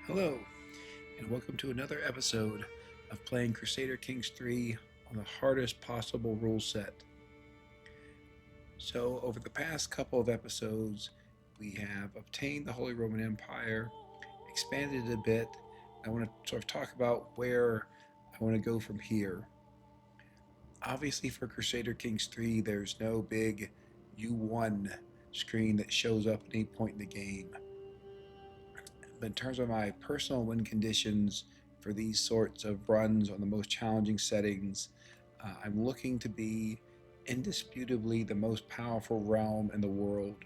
Hello, and welcome to another episode of playing Crusader Kings 3 on the hardest possible rule set. So, over the past couple of episodes, we have obtained the Holy Roman Empire, expanded it a bit. I want to sort of talk about where I want to go from here. Obviously, for Crusader Kings 3, there's no big U1 screen that shows up at any point in the game. But in terms of my personal win conditions for these sorts of runs on the most challenging settings, I'm looking to be indisputably the most powerful realm in the world.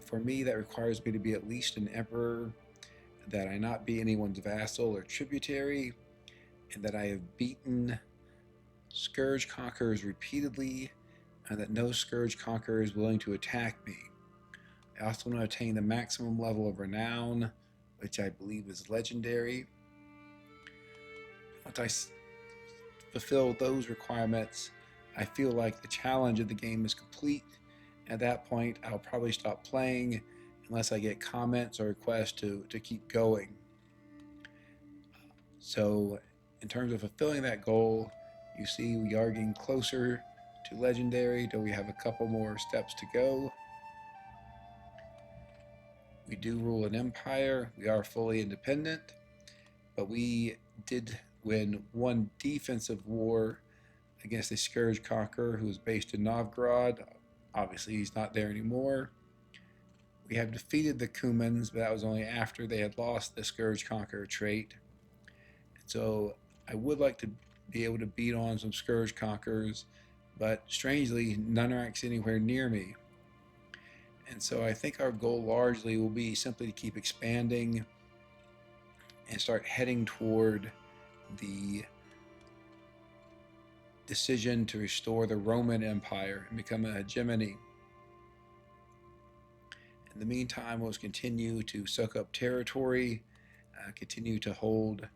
For me, that requires me to be at least an emperor, that I not be anyone's vassal or tributary, and that I have beaten scourge conquerors repeatedly, and that no scourge conqueror is willing to attack me. I also want to attain the maximum level of renown, which I believe is legendary. Once I fulfill those requirements, I feel like the challenge of the game is complete. At that point, I'll probably stop playing unless I get comments or requests to keep going. So, in terms of fulfilling that goal, you see we are getting closer to legendary, though we have a couple more steps to go. We do rule an empire. We are fully independent, but we did win one defensive war against a scourge conqueror who was based in Novgorod. Obviously, he's not there anymore. We have defeated the Cumans, but that was only after they had lost the scourge conqueror trait. So I would like to be able to beat on some scourge conquerors, but strangely, none are actually anywhere near me. And so I think our goal largely will be simply to keep expanding and start heading toward the decision to restore the Roman Empire and become a hegemony. In the meantime, we'll continue to soak up territory, continue to hold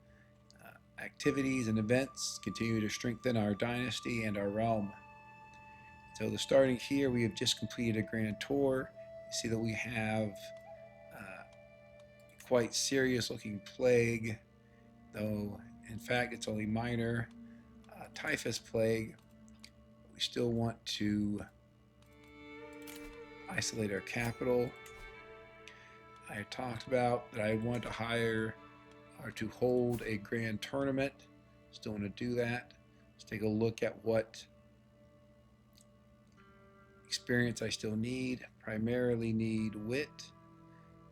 activities and events, continue to strengthen our dynasty and our realm. So the starting here, we have just completed a grand tour. You see that we have quite serious looking plague, though in fact it's only minor. Typhus plague. We still want to isolate our capital. I talked about that I want to hire or to hold a grand tournament. Still want to do that. Let's take a look at what experience I still need. Primarily need wit,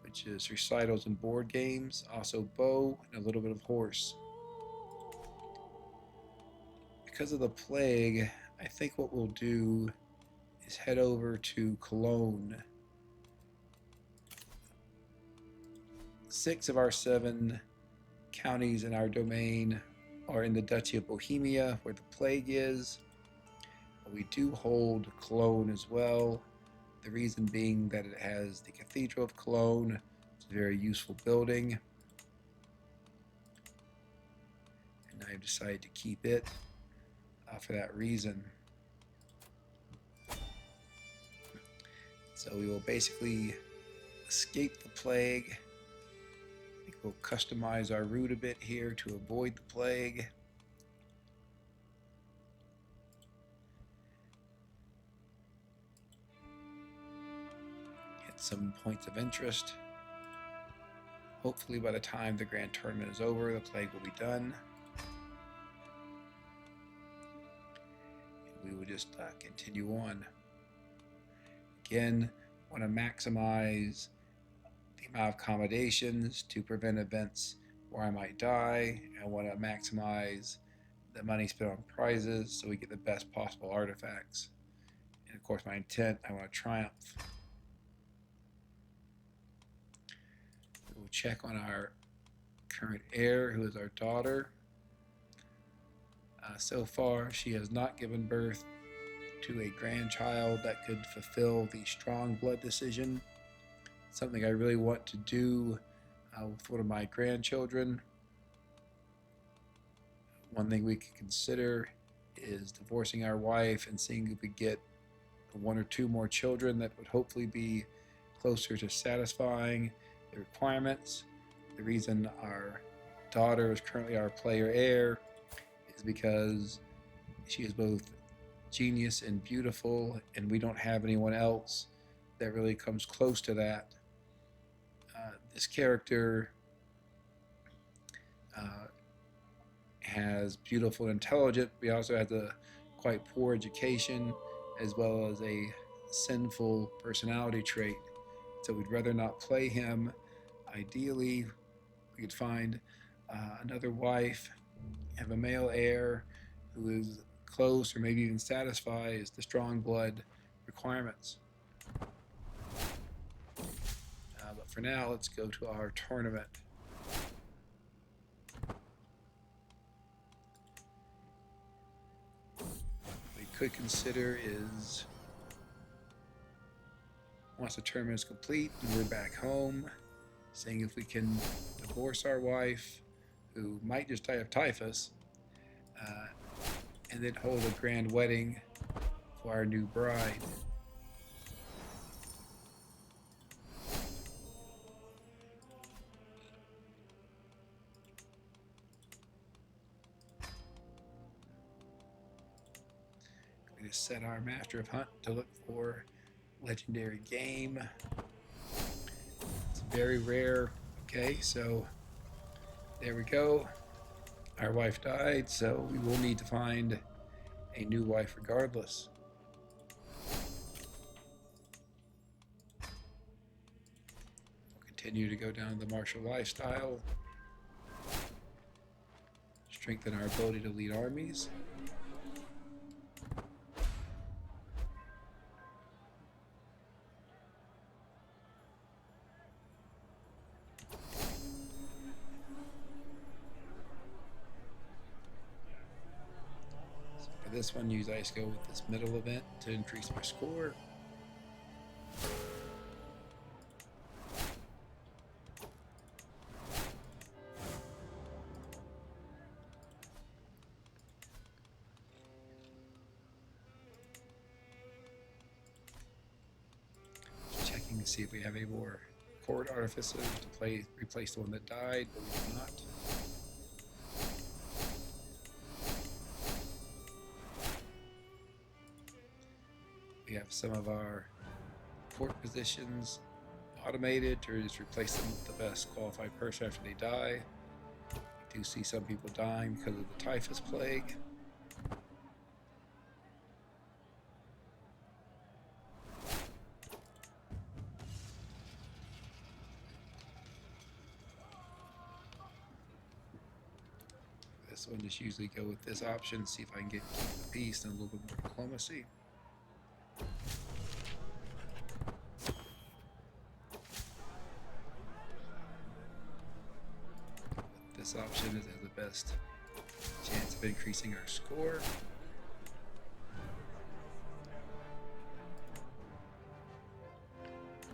which is recitals and board games, also bow, and a little bit of horse. Because of the plague, I think what we'll do is head over to Cologne. 6 of our 7 counties in our domain are in the Duchy of Bohemia, where the plague is. We do hold Cologne as well. The reason being that it has the Cathedral of Cologne. It's a very useful building. And I've decided to keep it for that reason. So we will basically escape the plague. I think we'll customize our route a bit here to avoid the plague. Hit some points of interest. Hopefully by the time the grand tournament is over, the plague will be done. We will just continue on. Again, want to maximize the amount of accommodations to prevent events where I might die. I want to maximize the money spent on prizes so we get the best possible artifacts. And of course, my intent, I want to triumph. We'll check on our current heir, who is our daughter. So far, she has not given birth to a grandchild that could fulfill the strong blood decision. Something I really want to do with one of my grandchildren. One thing we could consider is divorcing our wife and seeing if we get 1 or 2 more children that would hopefully be closer to satisfying the requirements. The reason our daughter is currently our player heir is because she is both genius and beautiful, and we don't have anyone else that really comes close to that. This character has beautiful and intelligent. We also have a quite poor education, as well as a sinful personality trait. So we'd rather not play him. Ideally, we could find another wife, have a male heir who is close or maybe even satisfies the strong blood requirements. But for now, let's go to our tournament. What we could consider is, once the tournament is complete and we're back home, seeing if we can divorce our wife, who might just die of typhus, and then hold a grand wedding for our new bride. We just set our Master of Hunt to look for legendary game. It's very rare. Okay, so there we go. Our wife died, so we will need to find a new wife regardless. We'll continue to go down the martial lifestyle, strengthen our ability to lead armies. For this one, usually I just go with this middle event to increase my score. Checking to see if we have any more court artificers to replace the one that died, but we do not. We have some of our fort positions automated to just replace them with the best qualified person after they die. We do see some people dying because of the typhus plague. This one, just usually go with this option, see if I can keep the peace and a little bit more diplomacy. This option has the best chance of increasing our score.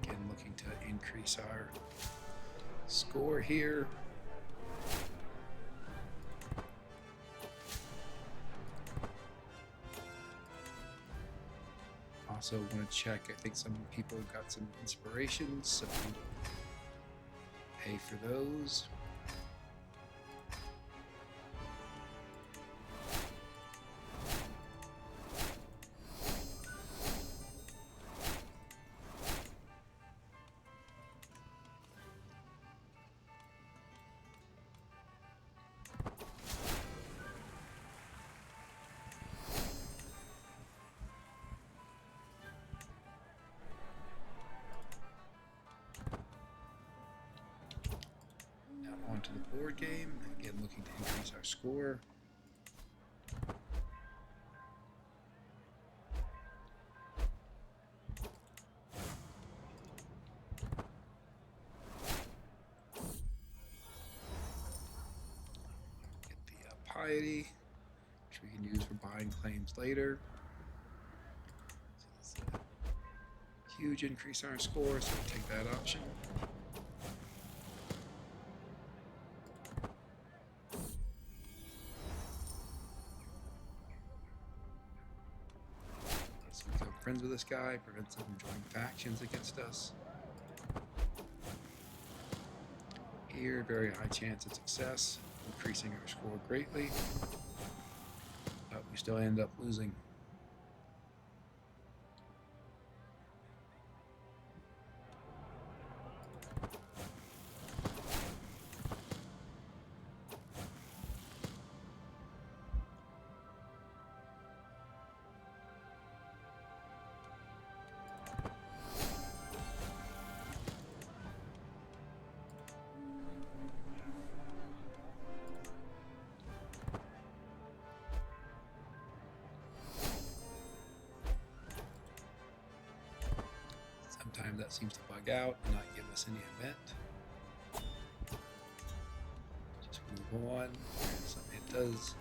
Again, looking to increase our score here. Also want to check, I think some people got some inspirations, so pay for those. Onto the board game, again looking to increase our score. Get the piety, which we can use for buying claims later. So it's a huge increase in our score, so we'll take that option. Friends with this guy, prevents him from joining factions against us. here, very high chance of success, increasing our score greatly, but we still end up losing. Sometimes that seems to bug out and not give us any event. Just move on. So it does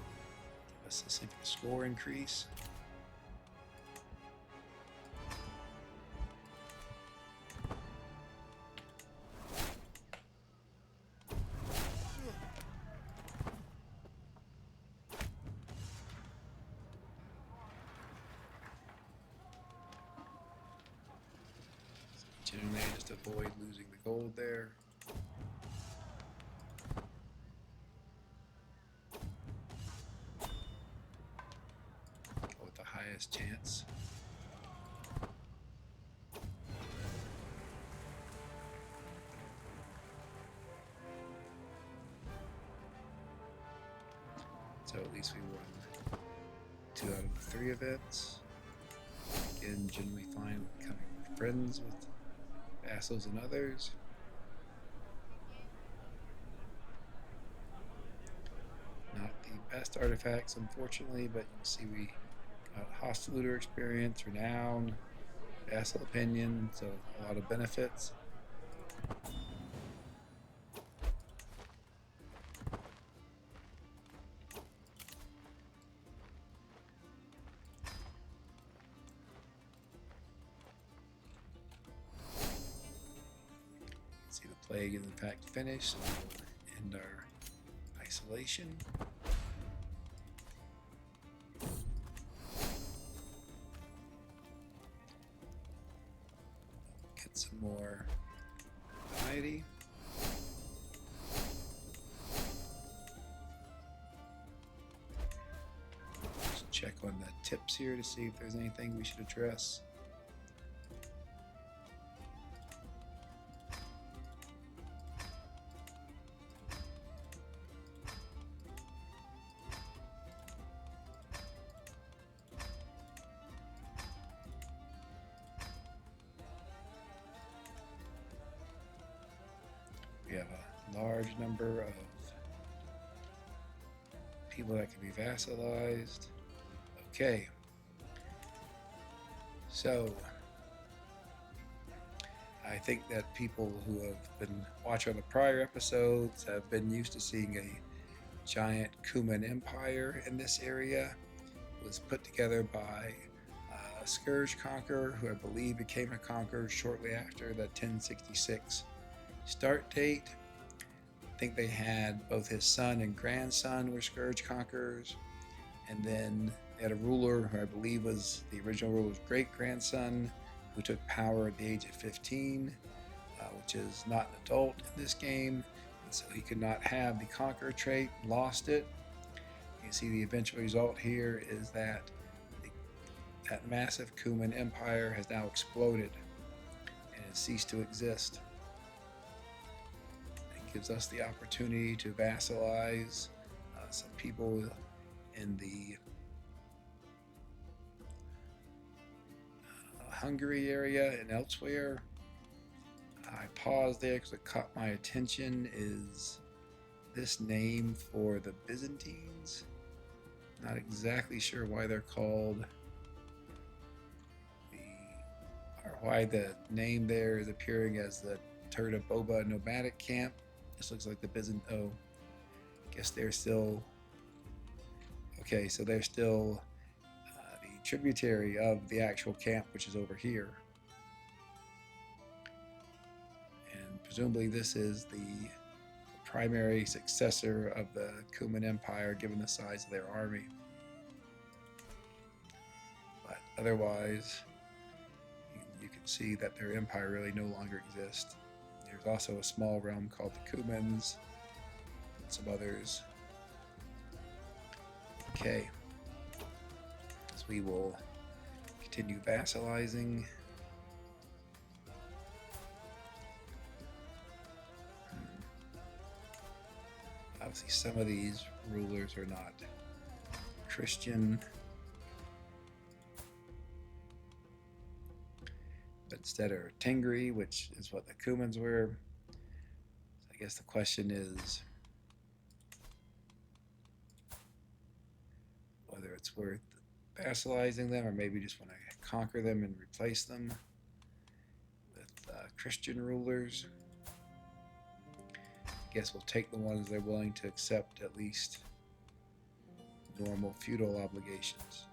give us a simple score increase. Generally, just avoid losing the gold there. Go with the highest chance. So at least we won 2 out of the 3 events. Again, generally fine with becoming friends with vassals and others. Not the best artifacts, unfortunately, but you can see we got hostile looter experience, renown, vassal opinion, so a lot of benefits. See the plague is in fact finished, so we'll end our isolation. Get some more piety. Just check on the tips here to see if there's anything we should address. We have a large number of people that can be vassalized. Okay. So, I think that people who have been watching the prior episodes have been used to seeing a giant Cuman empire in this area. It was put together by a scourge conqueror who I believe became a conqueror shortly after the 1066 start date. I think they had both his son and grandson were scourge conquerors, and then they had a ruler who I believe was the original ruler's great-grandson, who took power at the age of 15, which is not an adult in this game, and so he could not have the conqueror trait, lost it. You see the eventual result here is that that massive Cuman empire has now exploded and has ceased to exist. Gives us the opportunity to vassalize some people in the Hungary area and elsewhere. I paused there because what caught my attention is this name for the Byzantines. Not exactly sure why they're called or why the name there is appearing as the Turda Boba nomadic camp. This looks like the oh, I guess they're still, okay, so they're still the tributary of the actual camp, which is over here. And presumably this is the primary successor of the Cuman Empire, given the size of their army. But otherwise, you can see that their empire really no longer exists. There's also a small realm called the Cumans and some others. Okay, so we will continue vassalizing. Obviously, some of these rulers are not Christian, but instead are Tengri, which is what the Cumans were. So I guess the question is whether it's worth vassalizing them or maybe just want to conquer them and replace them with Christian rulers. I guess we'll take the ones they're willing to accept at least normal feudal obligations.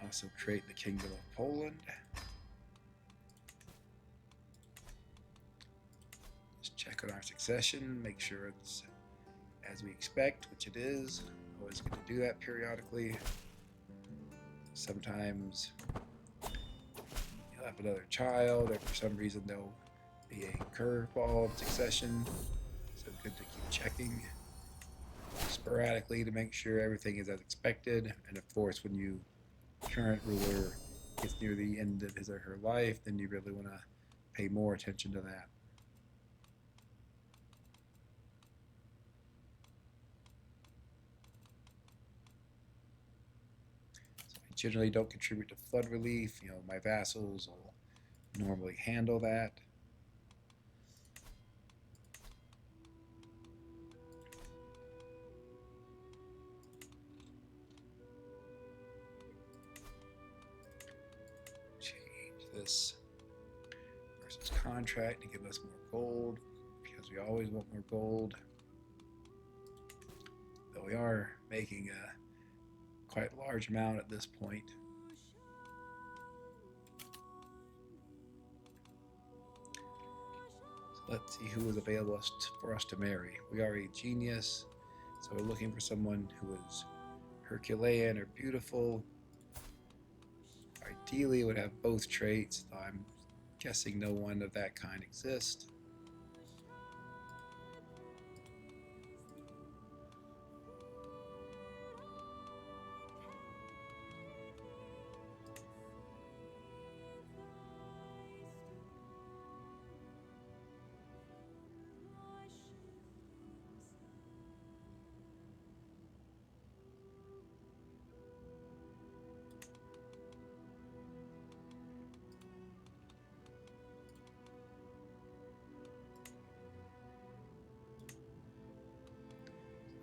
Also create the Kingdom of Poland. Just check on our succession, make sure it's as we expect, which it is. Always good to do that periodically. Sometimes you'll have another child, or for some reason there'll be a curveball in succession. So good to keep checking sporadically to make sure everything is as expected. And of course, when you current ruler gets near the end of his or her life, then you really want to pay more attention to that. So I generally don't contribute to flood relief. My vassals will normally handle that. This versus contract to give us more gold, because we always want more gold. Though we are making a quite large amount at this point. So let's see who is available for us to marry. We are a genius, so we're looking for someone who is Herculean or beautiful. Ideally, would have both traits, though I'm guessing no one of that kind exists.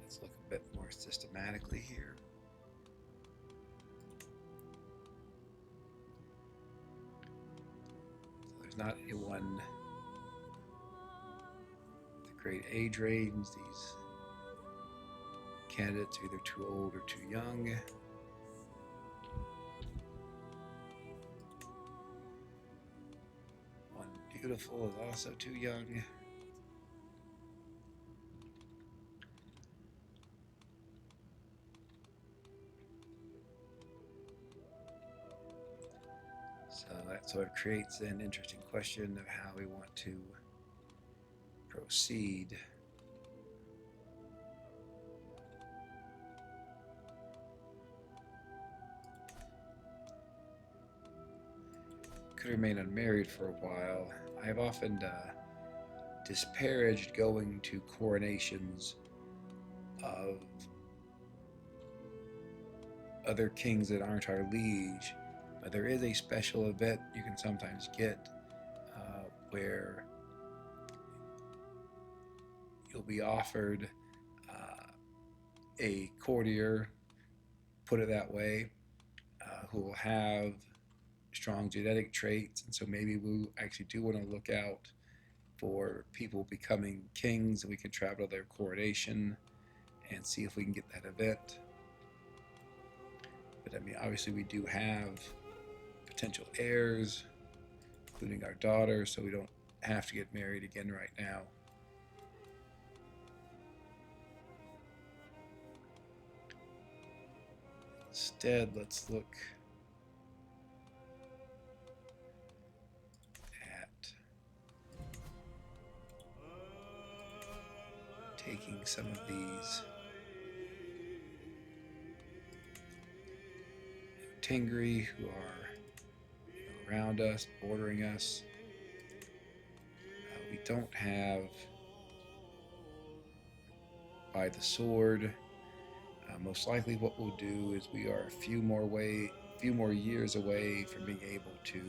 Let's look a bit more systematically here. So there's not anyone with a great age range. These candidates are either too old or too young. One beautiful is also too young. So that sort of creates an interesting question of how we want to proceed. Could remain unmarried for a while. I have often disparaged going to coronations of other kings that aren't our liege. But there is a special event you can sometimes get where you'll be offered a courtier, put it that way, who will have strong genetic traits, and so maybe we actually do want to look out for people becoming kings, and we can travel to their coronation and see if we can get that event. But I mean, obviously we do have potential heirs, including our daughter, so we don't have to get married again right now. Let's Instead, let's look at taking some of these Tingri who are around us, bordering us. We don't have by the sword. Most likely what we'll do is we are a few more years away from being able to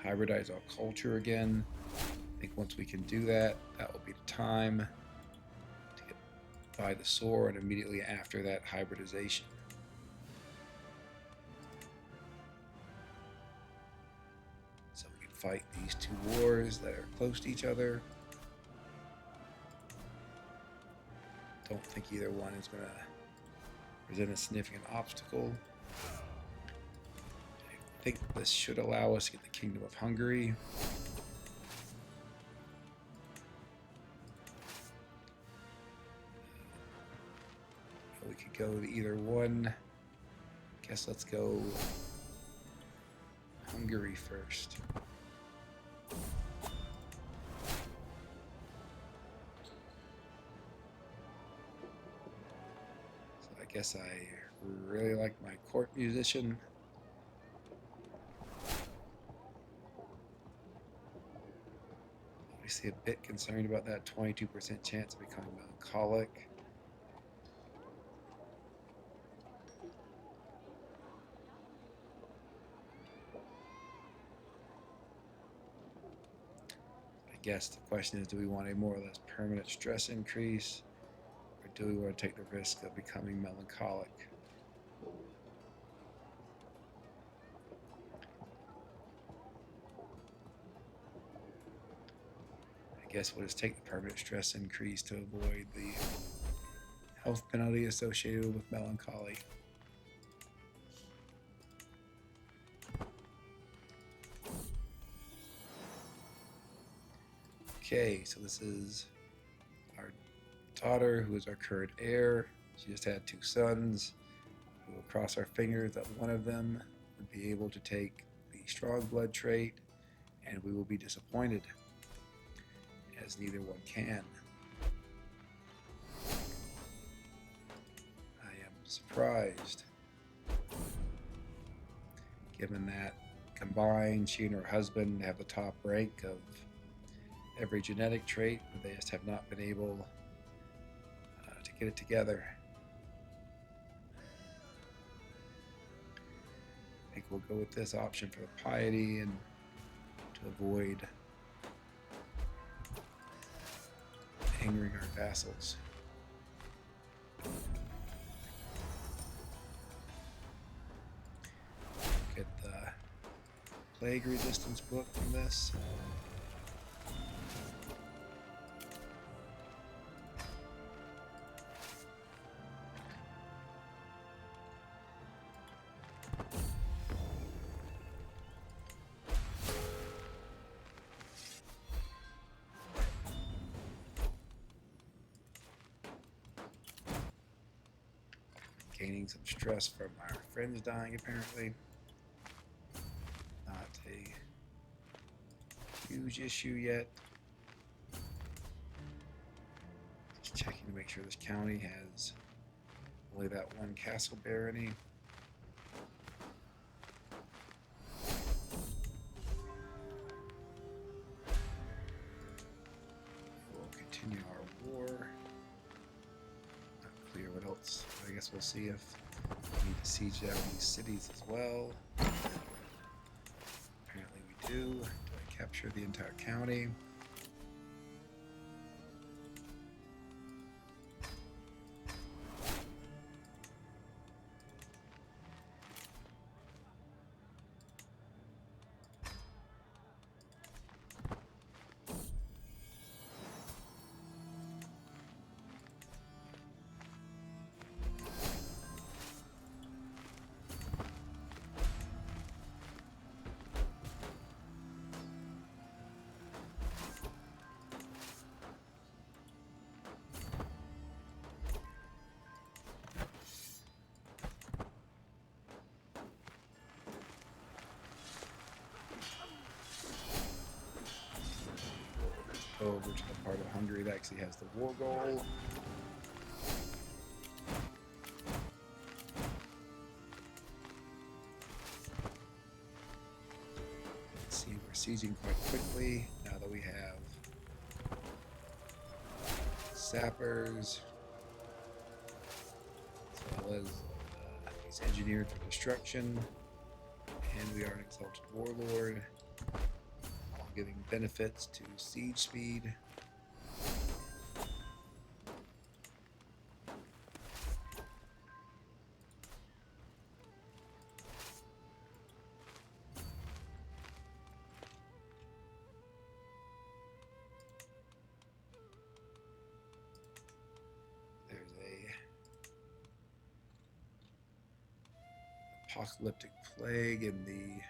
hybridize our culture again. I think once we can do that, that will be the time to get by the sword, and immediately after that, hybridization. So we can fight these two wars that are close to each other. Don't think either one is going to present a significant obstacle. I think this should allow us to get the Kingdom of Hungary. We could go to either one. Guess let's go Hungary first. I guess I really like my court musician. Obviously a bit concerned about that 22% chance of becoming melancholic. I guess the question is, do we want a more or less permanent stress increase? Or do we want to take the risk of becoming melancholic? I guess we'll just take the permanent stress increase to avoid the health penalty associated with melancholy. Okay, so this is our daughter, who is our current heir. She just had 2 sons. We will cross our fingers that one of them would be able to take the strong blood trait, and we will be disappointed, as neither one can. I am surprised, given that combined, she and her husband have the top rank of every genetic trait, but they just have not been able to get it together. I think we'll go with this option for the piety and to avoid angering our vassals. Get the plague resistance book from this. Gaining some stress from our friends dying, apparently. Not a huge issue yet. Just checking to make sure this county has only that one castle barony. We'll continue our war. Not clear what else. I guess we'll see if we need to siege down these cities as well. Apparently we do. Do I capture the entire county? over to the part of Hungary that actually has the war goal. Let's see, we're sieging quite quickly now that we have sappers, as well as he's engineered for destruction, and we are an exalted warlord, all giving benefits to siege speed. Apocalyptic plague in the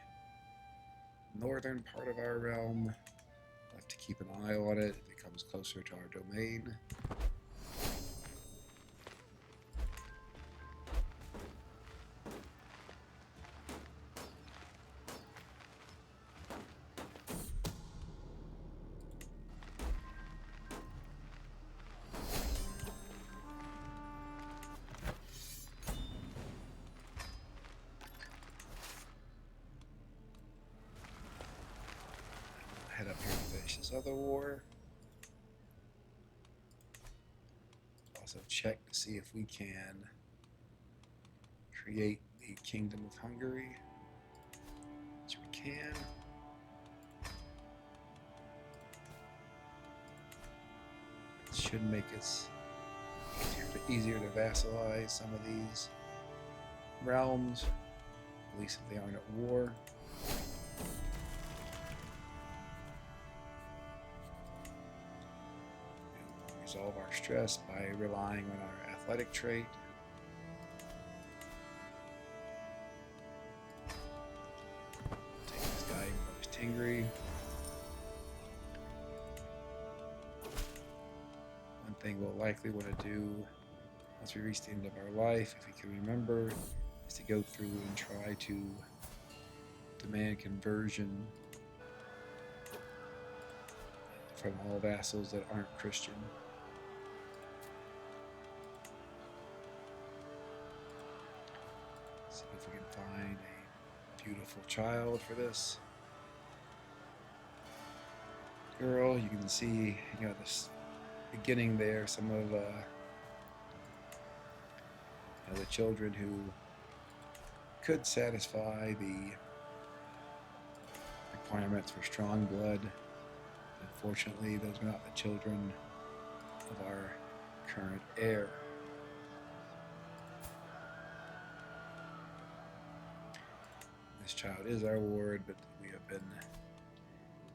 northern part of our realm. We'll have to keep an eye on it if it comes closer to our domain. Head up here to finish this other war. Also check to see if we can create the Kingdom of Hungary, which we can. It should make us easier to vassalize some of these realms, at least if they aren't at war. Resolve our stress by relying on our athletic trait. Take this guy even though he's Tingry. One thing we'll likely want to do once we reach the end of our life, if we can remember, is to go through and try to demand conversion from all vassals that aren't Christian. See if we can find a beautiful child for this girl. You can see, this beginning there, some of the children who could satisfy the requirements for strong blood. Unfortunately, those are not the children of our current heir. This child is our ward, but we have been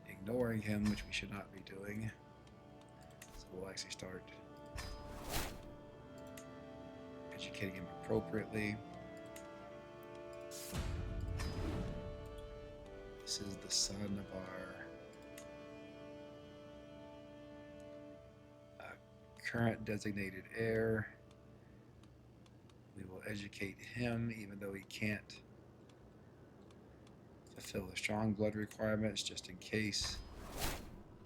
ignoring him, which we should not be doing. So we'll actually start educating him appropriately. This is the son of our current designated heir. We will educate him even though he can't fulfill the strong blood requirements, just in case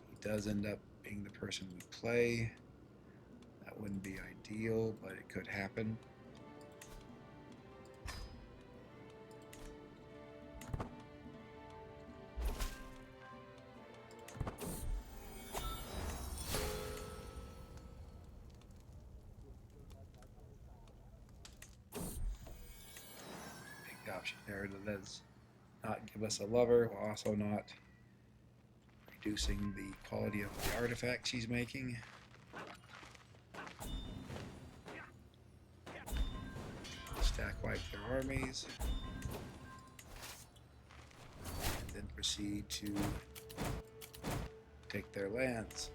he does end up being the person we play. That wouldn't be ideal, but it could happen. Big option there that does not give us a lover, while also not reducing the quality of the artifacts she's making. Stack wipe their armies, and then proceed to take their lands.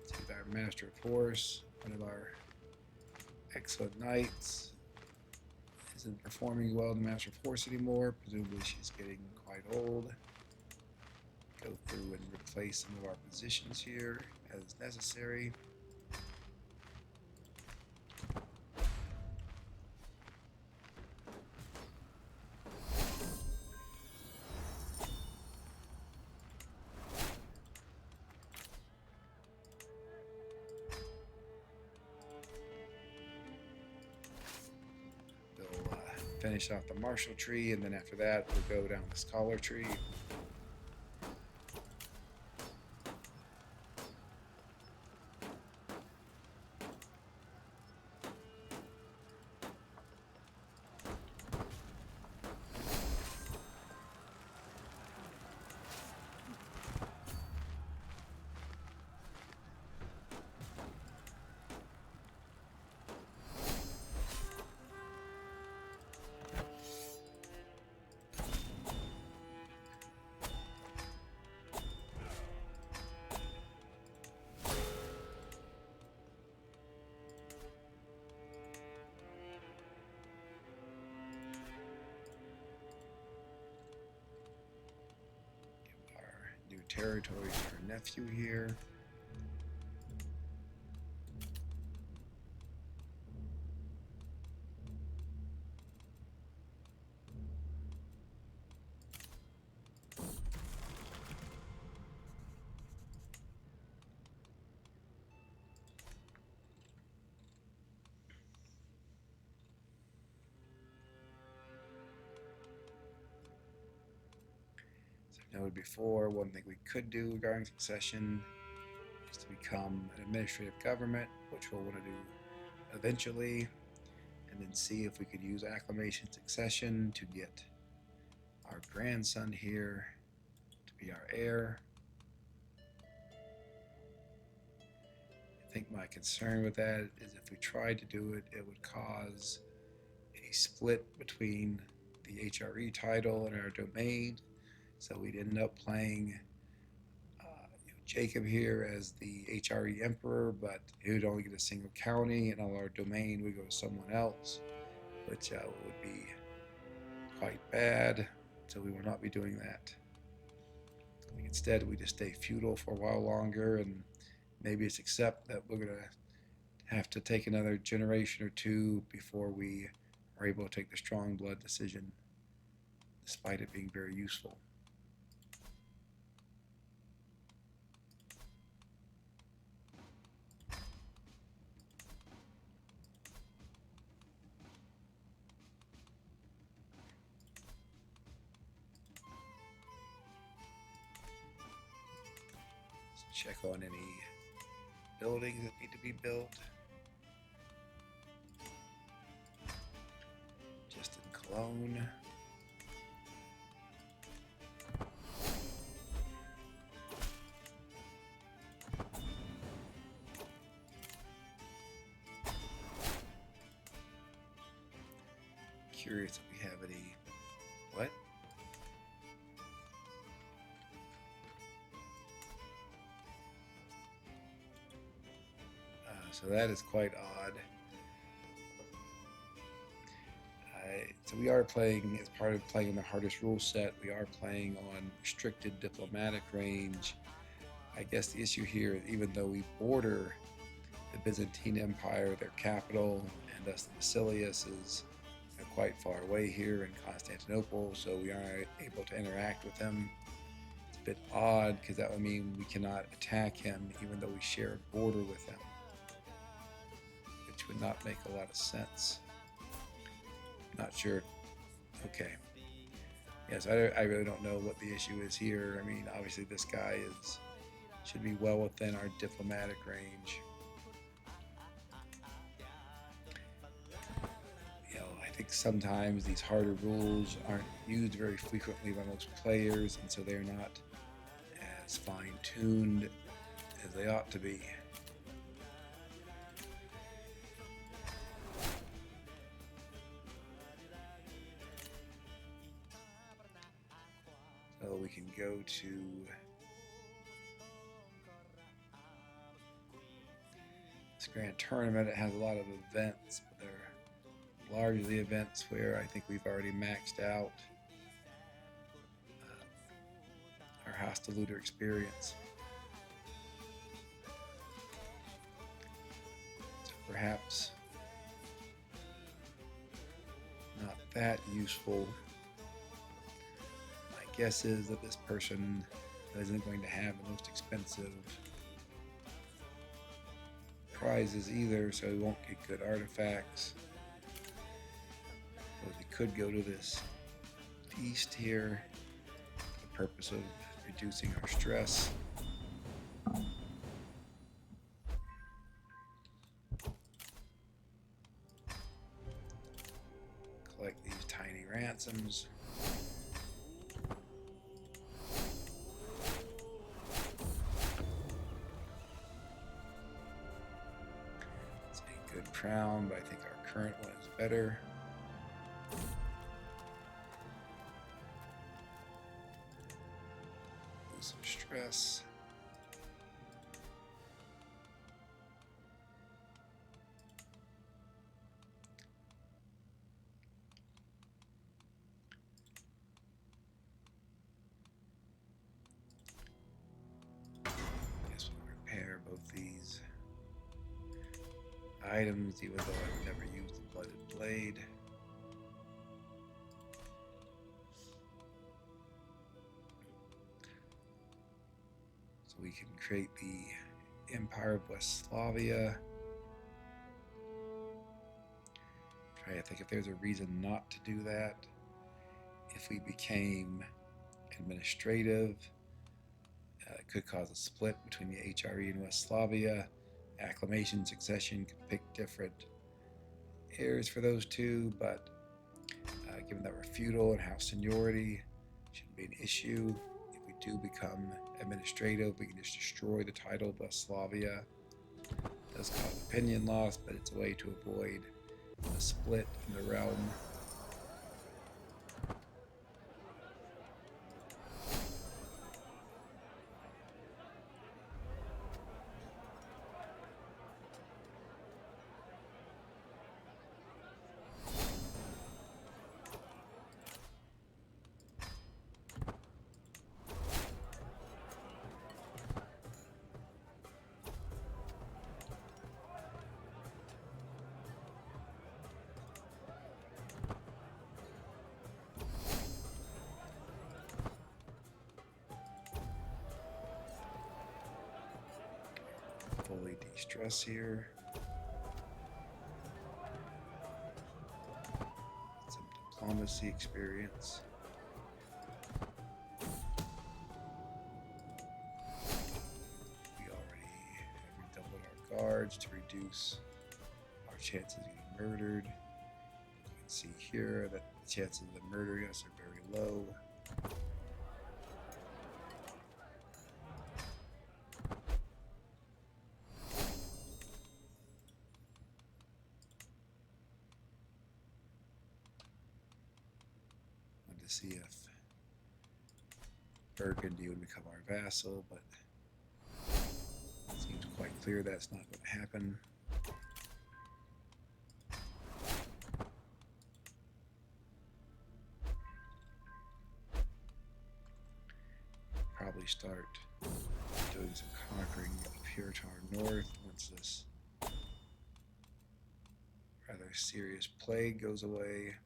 With our Master of Horse, one of our excellent knights, isn't performing well in the Master of Horse anymore. Presumably she's getting quite old. Go through and replace some of our positions here as necessary. finish off the martial tree, and then after that we'll go down the scholar tree. New territory for our nephew here. Noted before, one thing we could do regarding succession is to become an administrative government, which we'll want to do eventually, and then see if we could use acclamation succession to get our grandson here to be our heir. I think my concern with that is if we tried to do it, it would cause a split between the HRE title and our domain. So we'd end up playing Jacob here as the HRE Emperor, but he would only get a single county, and all our domain would go to someone else, which would be quite bad. So we will not be doing that. Instead, we just stay feudal for a while longer, and maybe it's accept that we're going to have to take another generation or two before we are able to take the strong blood decision, despite it being very useful. Check on any buildings that need to be built. Just in Cologne. Curious if we have any. What? So that is quite odd. So we are playing, as part of playing the hardest rule set, we are playing on restricted diplomatic range. I guess the issue here is even though we border the Byzantine Empire, their capital, and thus the Basilius is quite far away here in Constantinople, so we aren't able to interact with them. It's a bit odd because that would mean we cannot attack him even though we share a border with him, which would not make a lot of sense. Not sure. Okay. Yes, I really don't know what the issue is here. I mean, obviously this guy should be well within our diplomatic range. You know, I think sometimes these harder rules aren't used very frequently by most players, and so they're not as fine-tuned as they ought to be. So we can go to this grand tournament. It has a lot of events, but they're largely events where I think we've already maxed out our hostile looter experience. So perhaps not that useful. Guess is that this person isn't going to have the most expensive prizes either, so we won't get good artifacts. So the could go to this feast here for the purpose of reducing our stress. Collect these tiny ransoms. It's a good crown, but I think our current one is better. Lose some stress. Both these items, even though I've never used the blooded blade. So we can create the Empire of Westphalia. Try to think if there's a reason not to do that. If we became administrative, it could cause a split between the HRE and Westphalia. Acclamation, succession could pick different heirs for those two, but given that we're feudal and have seniority, shouldn't be an issue. If we do become administrative, we can just destroy the title of Westphalia. It does cause opinion loss, but it's a way to avoid a split in the realm. Fully de-stress here. Some diplomacy experience. We already have redoubled our guards to reduce our chances of getting murdered. You can see here that the chances of them murdering us are very low. To see if Burgundy would become our vassal, but it seems quite clear that's not going to happen. Probably start doing some conquering up here to our north once this rather serious plague goes away.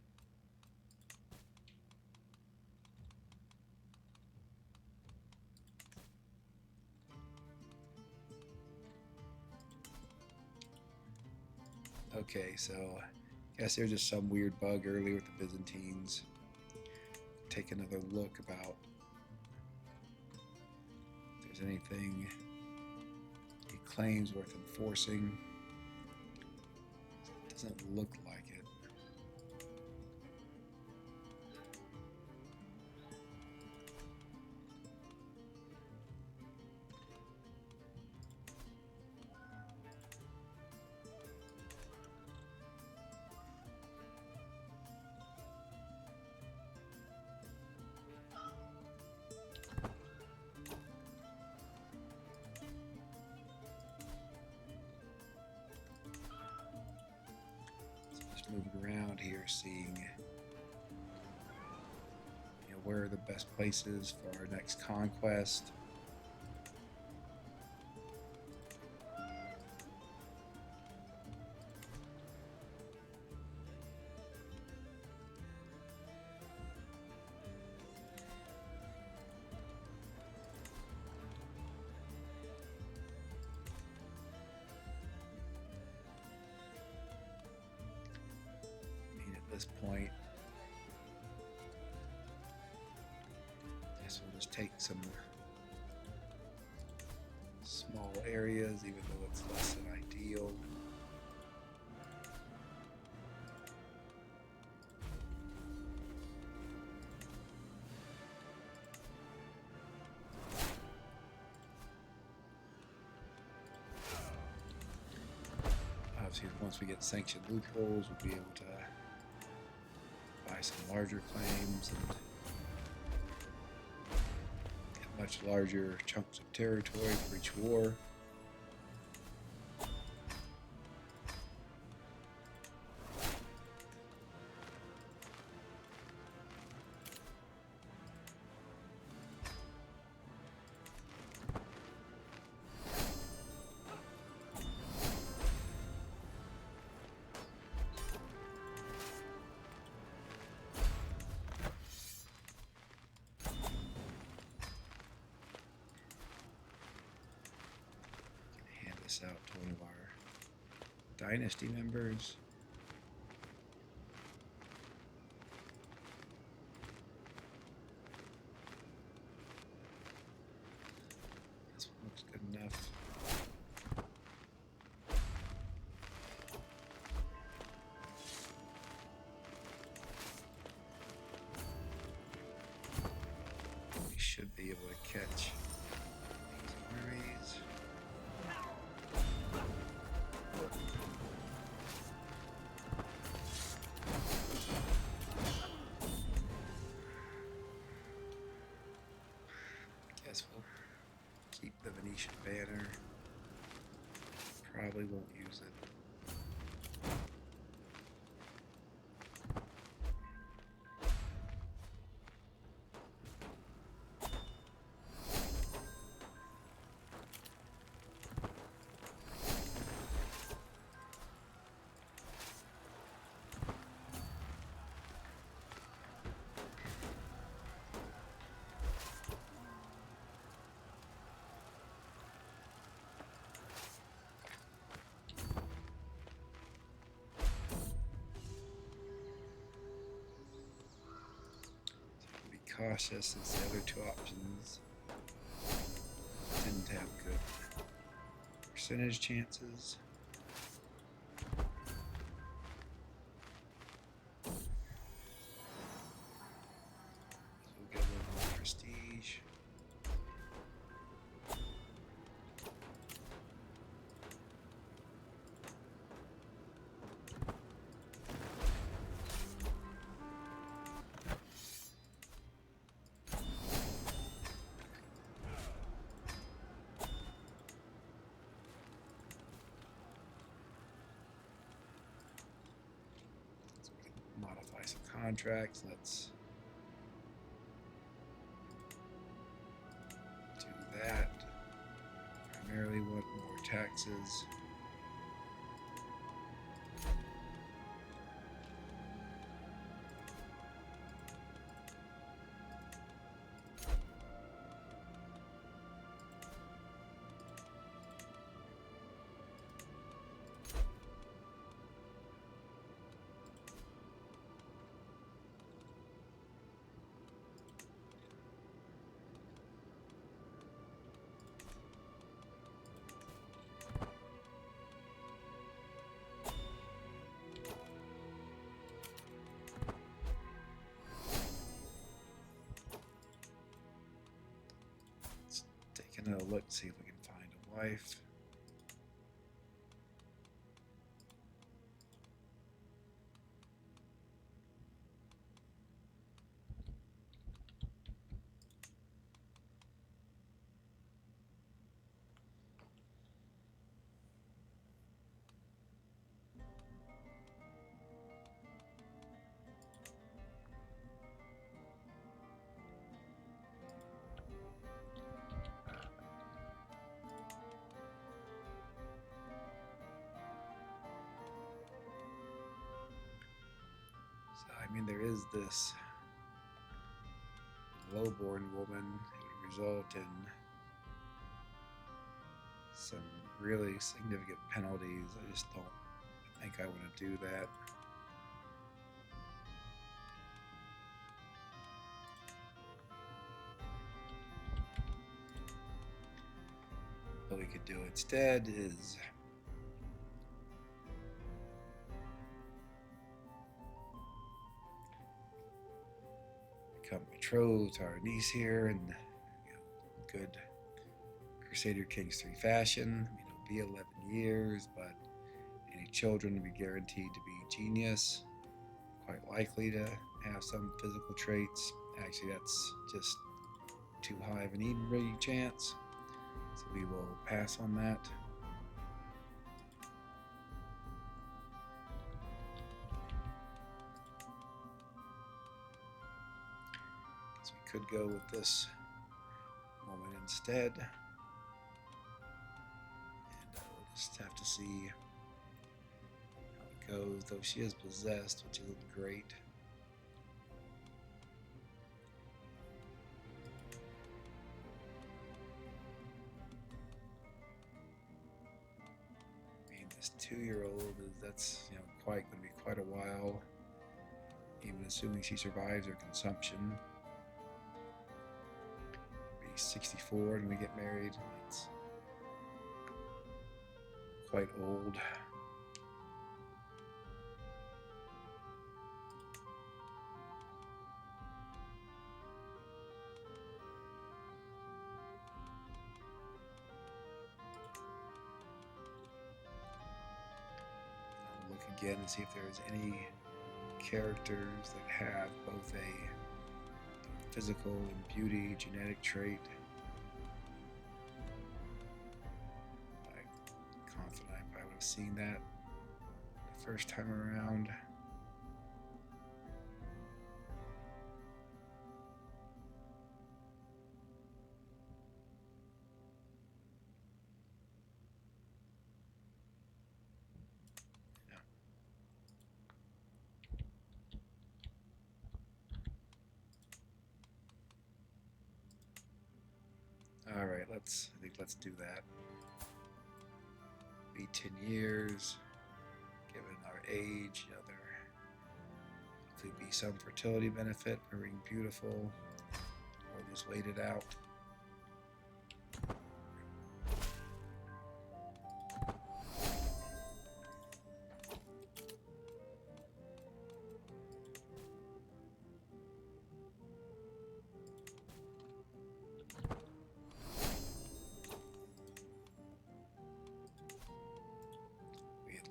Okay, so I guess there's just some weird bug earlier with the Byzantines. Take another look about if there's anything he claims worth enforcing. Doesn't look like it. Moving around here, seeing where are the best places for our next conquest. This point, guess we'll just take some small areas, even though it's less than ideal. Obviously, once we get sanctioned loopholes, we'll be able to buy some larger claims and get much larger chunks of territory for each war. Out to one of our dynasty members. This one looks good enough. We should be able to catch these armies. We'll keep the Venetian banner. Probably won't use it. Cautious as the other two options didn't have good percentage chances. So we'll get a little more prestige. Modify some contracts. Let's do that. Primarily want more taxes. Another look, see if we can find a wife. I mean, there is this lowborn woman. It would result in some really significant penalties. I just don't think I want to do that. what we could do instead is become betrothed to our niece here in good Crusader Kings 3 fashion. It'll be 11 years, but any children will be guaranteed to be genius, quite likely to have some physical traits. Actually, that's just too high of an even breeding chance, so we will pass on that. So we could go with this woman instead, and we'll just have to see how it goes. Though she is possessed, which isn't great. This 2-year-old that's quite going to be quite a while, even assuming she survives her consumption. Be 64 when we get married. That's quite old. Look again and see if there's any characters that have both a physical and beauty genetic trait. I'm confident I probably would have seen that the first time around. All right, I think let's do that. Be 10 years, given our age, there could be some fertility benefit for being beautiful, or just wait it out.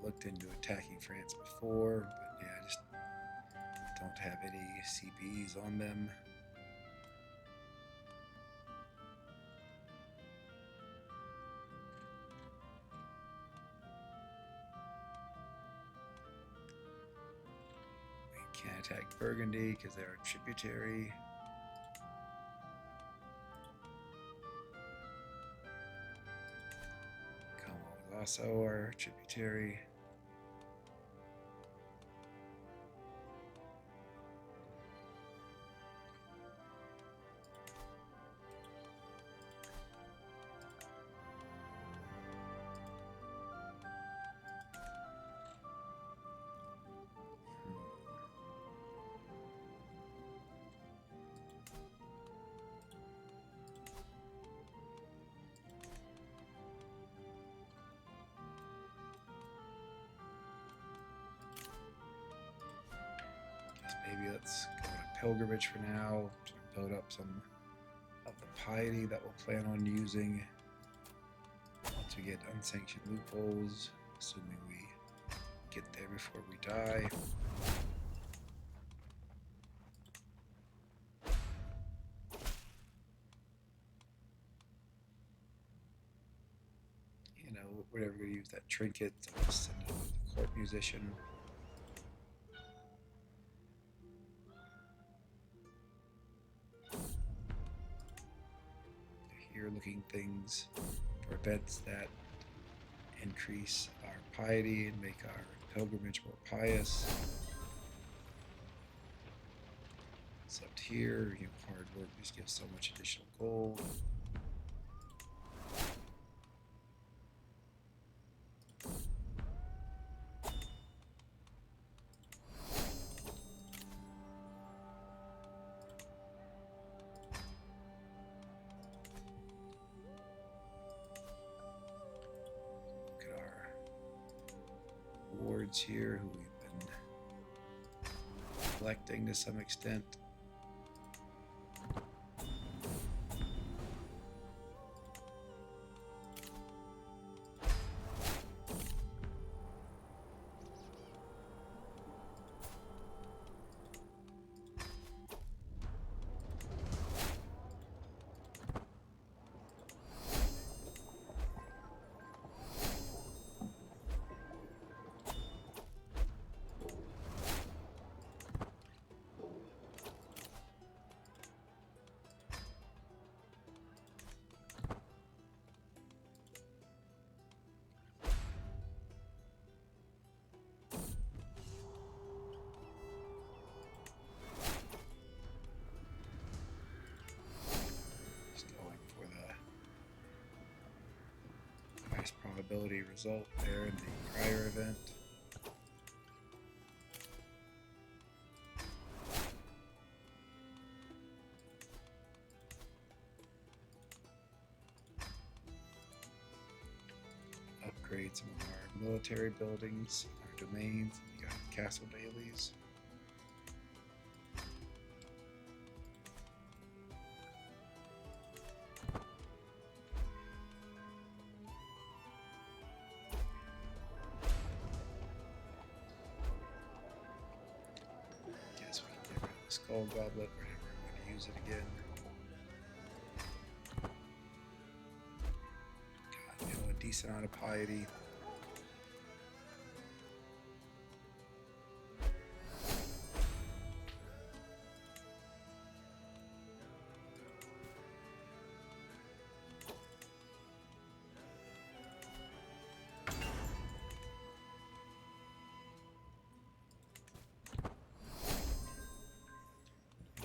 Looked into attacking France before, but yeah, I just don't have any CBs on them. We can't attack Burgundy because they're a tributary. Como is also our tributary. Maybe let's go on a pilgrimage for now to build up some of the piety that we'll plan on using once we get unsanctioned loopholes, assuming we get there before we die. We're never going to use that trinket, so we'll send it to the court musician. Here looking things for events that increase our piety and make our pilgrimage more pious. Except here, hard work just gives so much additional gold. lords here who we've been collecting to some extent. Probability result there in the prior event. Upgrade some of our military buildings, our domains. We got castle dailies. Skull goblet, we're going to use it again. Got, a decent amount of piety.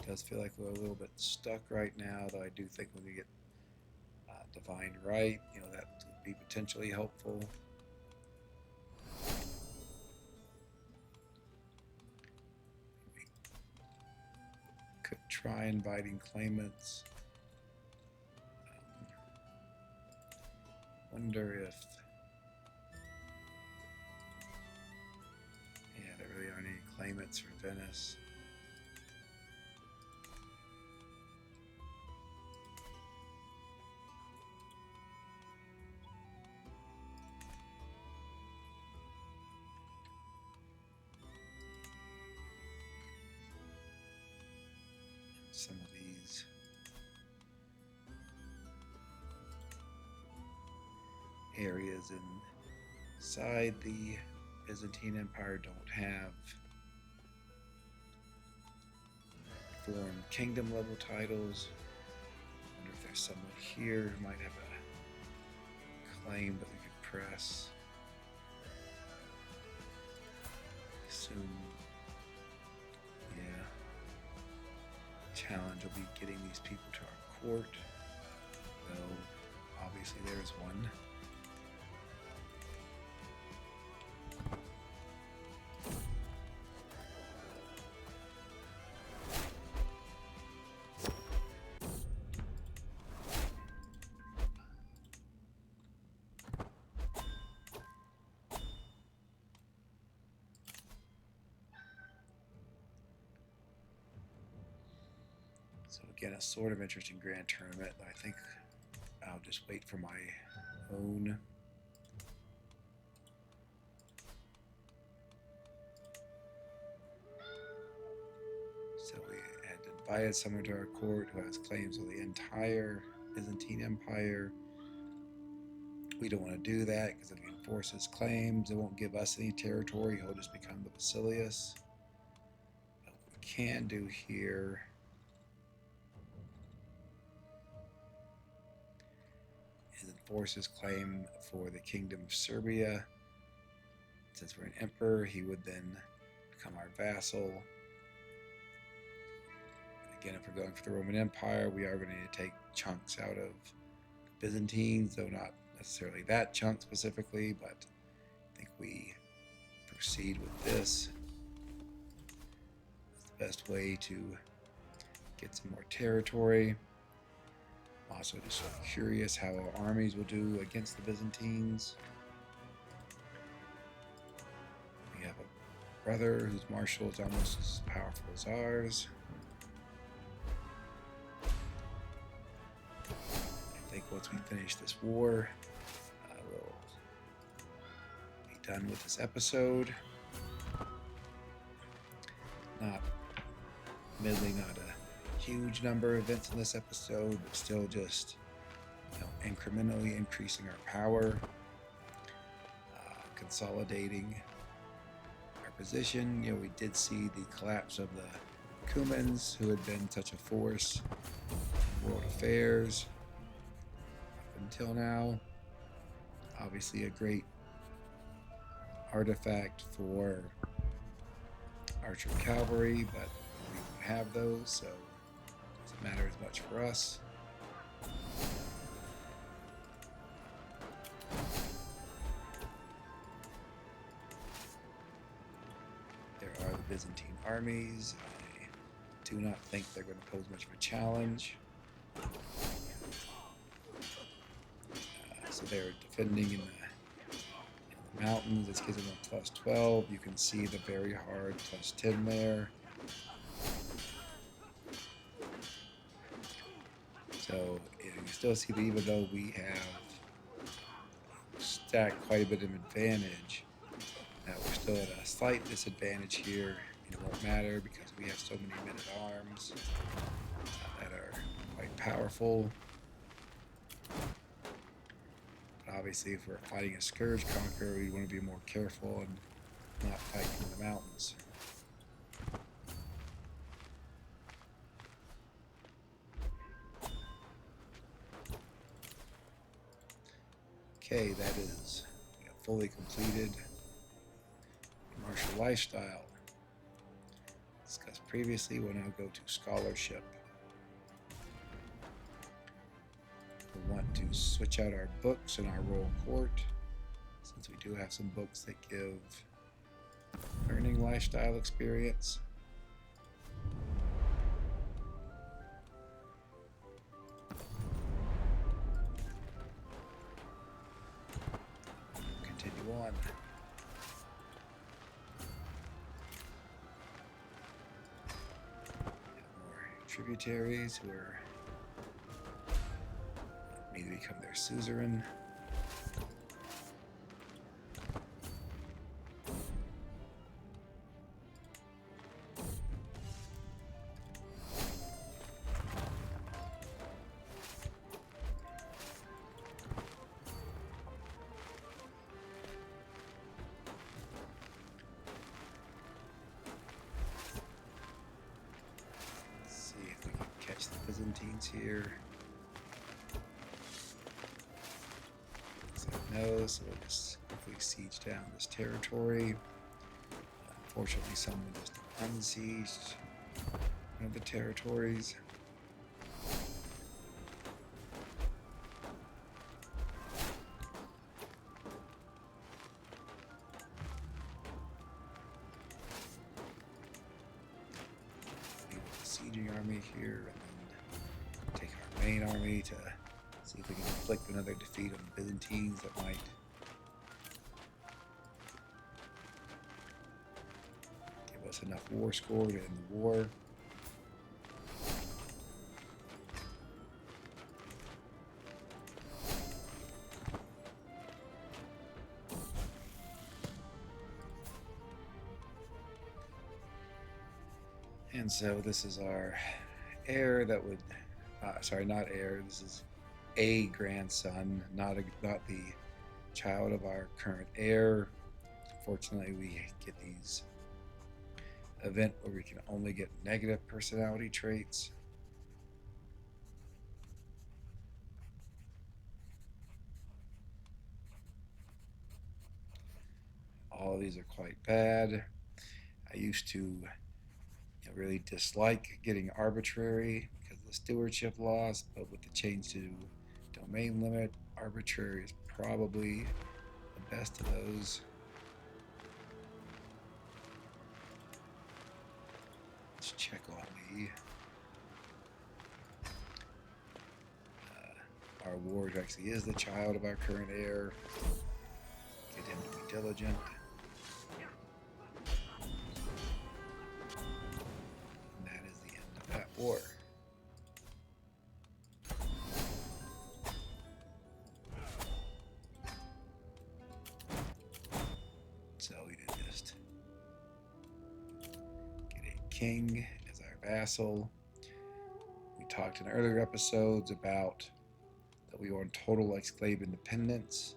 Does feel like we're a little bit stuck right now, though I do think when we get divine right, that would be potentially helpful. We could try inviting claimants. Wonder if, there really aren't any claimants for Venice. Some of these areas inside the Byzantine Empire don't have foreign kingdom level titles. I wonder if there's someone here who might have a claim that we could press. Soon. Challenge will be getting these people to our court, though obviously there's one. So again, a sort of interesting grand tournament. I think I'll just wait for my own. So we had invited someone to our court who has claims of the entire Byzantine Empire. We don't want to do that because if he enforces claims, it won't give us any territory. He'll just become the Basilius. But what we can do here is enforce his claim for the Kingdom of Serbia. Since we're an emperor, he would then become our vassal. Again, if we're going for the Roman Empire, we are going to need to take chunks out of the Byzantines, though not necessarily that chunk specifically, but I think we proceed with this. It's the best way to get some more territory. I'm also just sort of curious how our armies will do against the Byzantines. We brother, whose martial is almost as powerful as ours. I think once we finish this war, we'll be done with this episode. Not a huge number of events in this episode, but still just incrementally increasing our power, consolidating our position. We did see the collapse of the Cumans, who had been such a force in world affairs up until now. Obviously a great artifact for archer cavalry, but we don't have those, so it doesn't matter as much for us. There are the Byzantine armies. I do not think they're going to pose much of a challenge. So they're defending in the mountains. This gives them a +12. You can see the very hard +10 there. So you still see that even though we have stacked quite a bit of advantage, that we're still at a slight disadvantage here. It won't matter because we have so many men-at-arms that are quite powerful. But obviously, if we're fighting a scourge conqueror, we want to be more careful and not fight in the mountains. Okay, that is fully completed. Martial lifestyle. Discussed previously, we'll now go to scholarship. We want to switch out our books in our royal court, since we do have some books that give learning lifestyle experience. Continue on. Tributaries who need to become their suzerain. The Byzantines here. No, so we'll just quickly siege down this territory. Unfortunately, someone just unsieged one of the territories. Leave the sieging army here. Take our main army to see if we can inflict another defeat on the Byzantines that might give us enough war score to end the war. And so this is our heir that would sorry, not heir. This is a grandson, not the child of our current heir. Fortunately, we get these event where we can only get negative personality traits. All of these are quite bad. I used to really dislike getting arbitrary because of the stewardship loss, but with the change to domain limit, arbitrary is probably the best of those. Let's check on our ward, who actually is the child of our current heir. Get him to be diligent. war. So we did just get a king as our vassal. We talked in earlier episodes about that we want total exclave independence,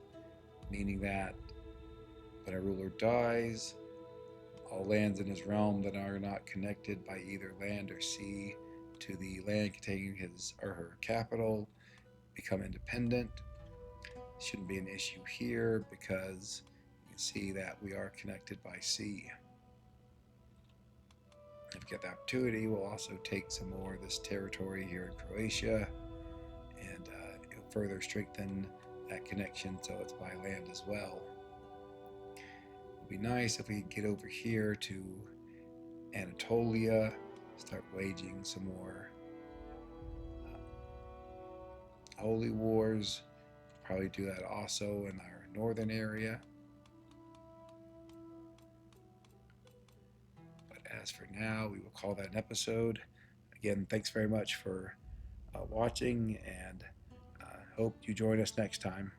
meaning that when a ruler dies, all lands in his realm that are not connected by either land or sea to the land containing his or her capital become independent. Shouldn't be an issue here because you can see that we are connected by sea. If we get the opportunity, we'll also take some more of this territory here in Croatia, and it'll further strengthen that connection so it's by land as well. It'd be nice if we could get over here to Anatolia, start waging some more holy wars. Probably do that also in our northern area. But as for now, we will call that an episode. Again, thanks very much for watching, and hope you join us next time.